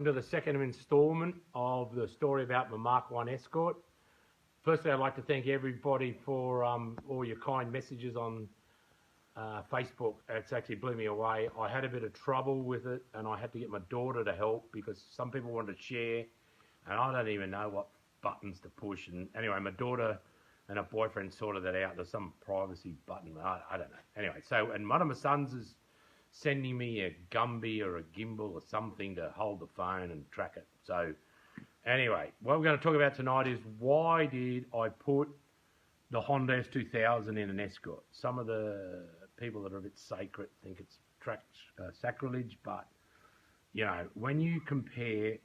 To the second instalment of the story about my Mark 1 Escort. Firstly, I'd like to thank everybody for all your kind messages on Facebook. It's actually blew me away. I had a bit of trouble with it and I had to get my daughter to help because some people wanted to share and I don't even know what buttons to push. And anyway, my daughter and her boyfriend sorted that out. There's some privacy button. I don't know. Anyway, so, and one of my sons is sending me a Gumby or a gimbal or something to hold the phone and track it. So anyway, what we're going to talk about tonight is why did I put the Honda S2000 in an Escort? Some of the people that are a bit sacred think it's sacrilege, but you know, when you compare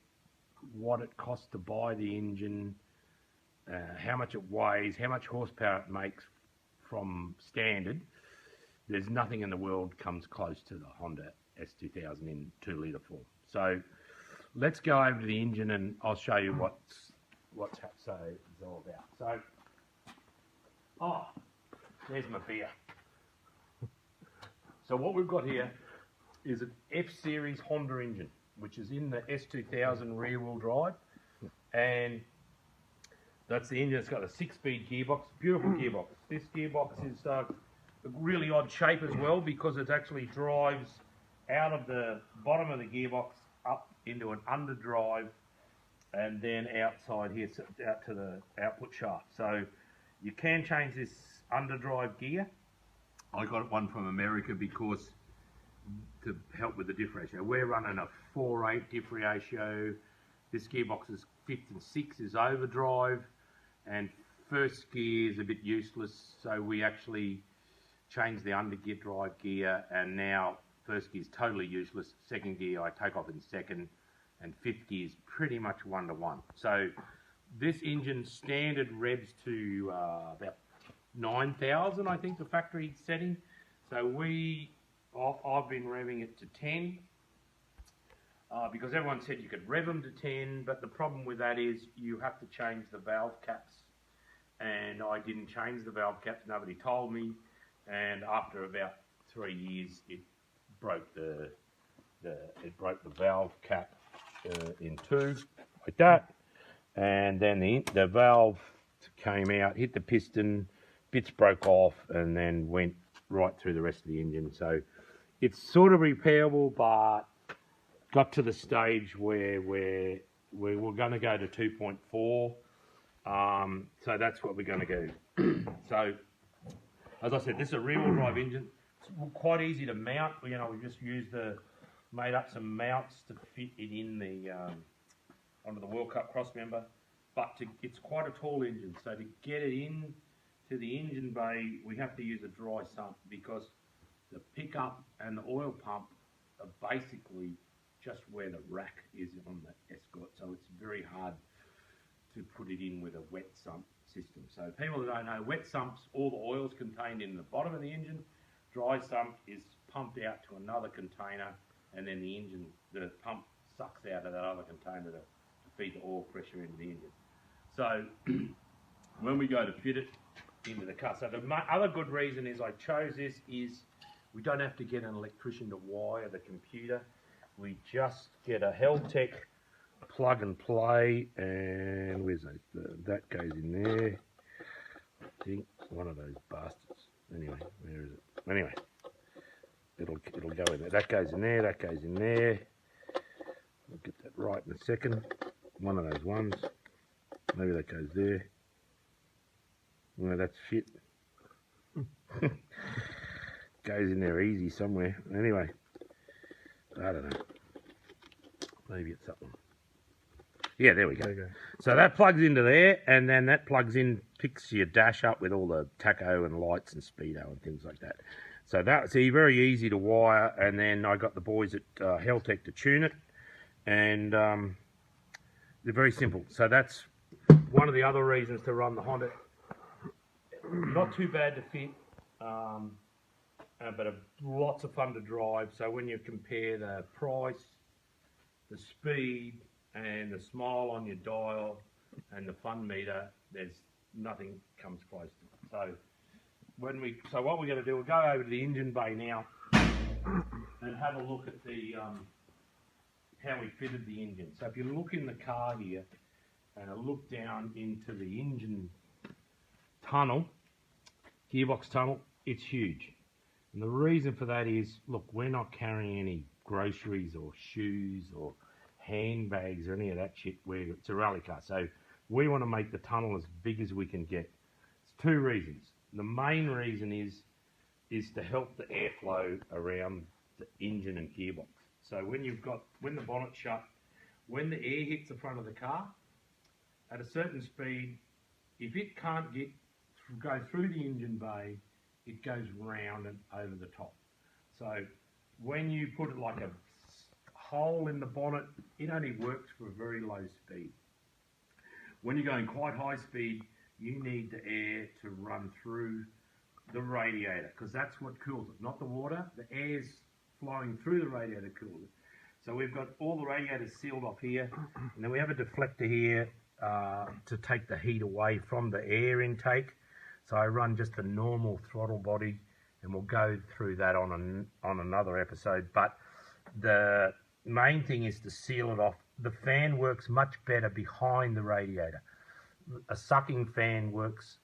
what it costs to buy the engine, how much it weighs, how much horsepower it makes from standard, there's nothing in the world comes close to the Honda S2000 in 2-litre form. So let's go over to the engine and I'll show you what's it's all about. So, oh, there's my beer. So what we've got here is an F-Series Honda engine, which is in the S2000 rear-wheel drive, and that's the engine. It's got a 6-speed gearbox, beautiful gearbox. This gearbox is a really odd shape as well because it actually drives out of the bottom of the gearbox up into an underdrive and then outside here out to the output shaft. So you can change this underdrive gear. I got one from America because to help with the diff ratio. We're running a 4/8 diff ratio. This gearbox is 5th and 6th is overdrive, and first gear is a bit useless, so we actually changed the undergear drive gear, and now first gear is totally useless. Second gear I take off in second, and 5th gear is pretty much 1-to-1. So this engine standard revs to about 9,000, I think, the factory setting. So I've been revving it to 10 because everyone said you could rev them to 10, but the problem with that is you have to change the valve caps, and I didn't change the valve caps. Nobody told me. And after about 3 years, it broke the valve cap in two, like that. And then the valve came out, hit the piston, bits broke off, and then went right through the rest of the engine. So it's sort of repairable, but got to the stage where we were going to go to 2.4. So that's what we're going to do. So, as I said, this is a rear-wheel drive engine. It's quite easy to mount. You know, we just made up some mounts to fit it in the onto the World Cup cross member. But it's quite a tall engine, so to get it in to the engine bay, we have to use a dry sump because the pickup and the oil pump are basically just where the rack is on the Escort. So it's very hard to put it in with a wet sump system. So people that don't know, wet sumps, all the oil's contained in the bottom of the engine. Dry sump is pumped out to another container, and then the pump sucks out of that other container to feed the oil pressure into the engine. So when we go to fit it into the car, so the other good reason is I chose this is we don't have to get an electrician to wire the computer. We just get a Heltec plug and play, and where's that goes in there. I think one of those bastards. Anyway, where is it? Anyway, it'll go in there. That goes in there. That goes in there. I'll get that right in a second. One of those ones. Maybe that goes there. Well, that's fit. Goes in there easy somewhere. Anyway, I don't know. Maybe it's that one. Yeah, there we go. So that plugs into there, and then that plugs in, picks your dash up with all the tacho and lights and speedo and things like that. So that's very easy to wire, and then I got the boys at Heltec to tune it, and they're very simple. So that's one of the other reasons to run the Honda. Not too bad to fit, but lots of fun to drive. So when you compare the price, the speed, and the smile on your dial and the fun meter, there's nothing comes close to it. So what we're going to do, we'll go over to the engine bay now and have a look at how we fitted the engine. So if you look in the car here and look down into the engine tunnel, gearbox tunnel, it's huge. And the reason for that is, look, we're not carrying any groceries or shoes or handbags or any of that shit. It's a rally car. So we want to make the tunnel as big as we can get. It's two reasons. The main reason is to help the airflow around the engine and gearbox. So when the bonnet's shut, when the air hits the front of the car, at a certain speed, if it can't go through the engine bay, it goes round and over the top. So when you put it like a hole in the bonnet, it only works for a very low speed. When you're going quite high speed, you need the air to run through the radiator, because that's what cools it, not the water. The air's flowing through the radiator cools it. So we've got all the radiators sealed off here, and then we have a deflector here to take the heat away from the air intake. So I run just a normal throttle body, and we'll go through that on another episode. But the main thing is to seal it off. The fan works much better behind the radiator. A sucking fan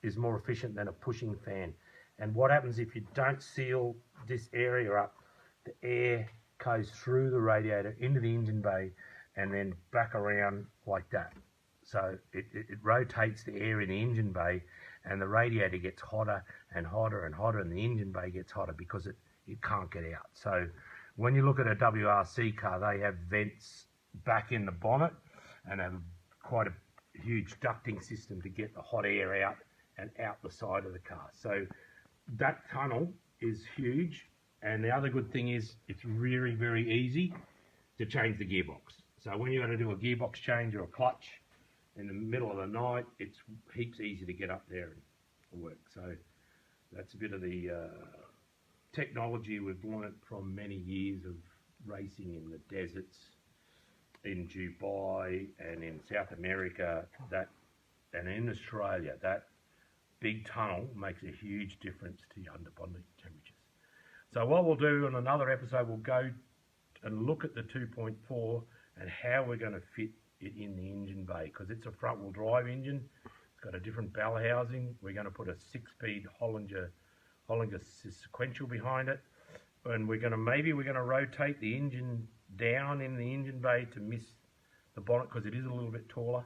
is more efficient than a pushing fan. And what happens if you don't seal this area up, the air goes through the radiator into the engine bay and then back around like that. So it rotates the air in the engine bay, and the radiator gets hotter and hotter and hotter, and the engine bay gets hotter because it can't get out. So when you look at a WRC car, they have vents back in the bonnet and have quite a huge ducting system to get the hot air out and out the side of the car. So that tunnel is huge, and the other good thing is it's very, very easy to change the gearbox. So when you're going to do a gearbox change or a clutch in the middle of the night, it's heaps easy to get up there and work. So that's a bit of the technology we've learnt from many years of racing in the deserts, in Dubai and in South America, and in Australia. That big tunnel makes a huge difference to your underbody temperatures. So what we'll do in another episode, we'll go and look at the 2.4 and how we're going to fit it in the engine bay, because it's a front-wheel drive engine. It's got a different bell housing. We're going to put a 6-speed Hollinger sequential behind it, and we're going to rotate the engine down in the engine bay to miss the bonnet, because it is a little bit taller.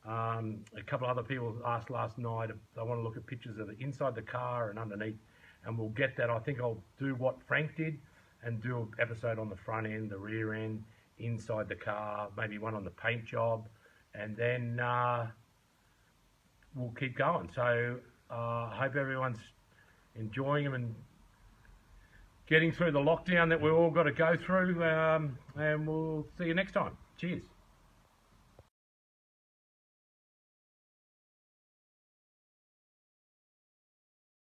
A couple of other people asked last night if they want to look at pictures of the inside the car and underneath, and we'll get that. I think I'll do what Frank did and do an episode on the front end, the rear end, inside the car, maybe one on the paint job, and then we'll keep going. So I hope everyone's enjoying them and getting through the lockdown that we've all got to go through, and we'll see you next time. Cheers.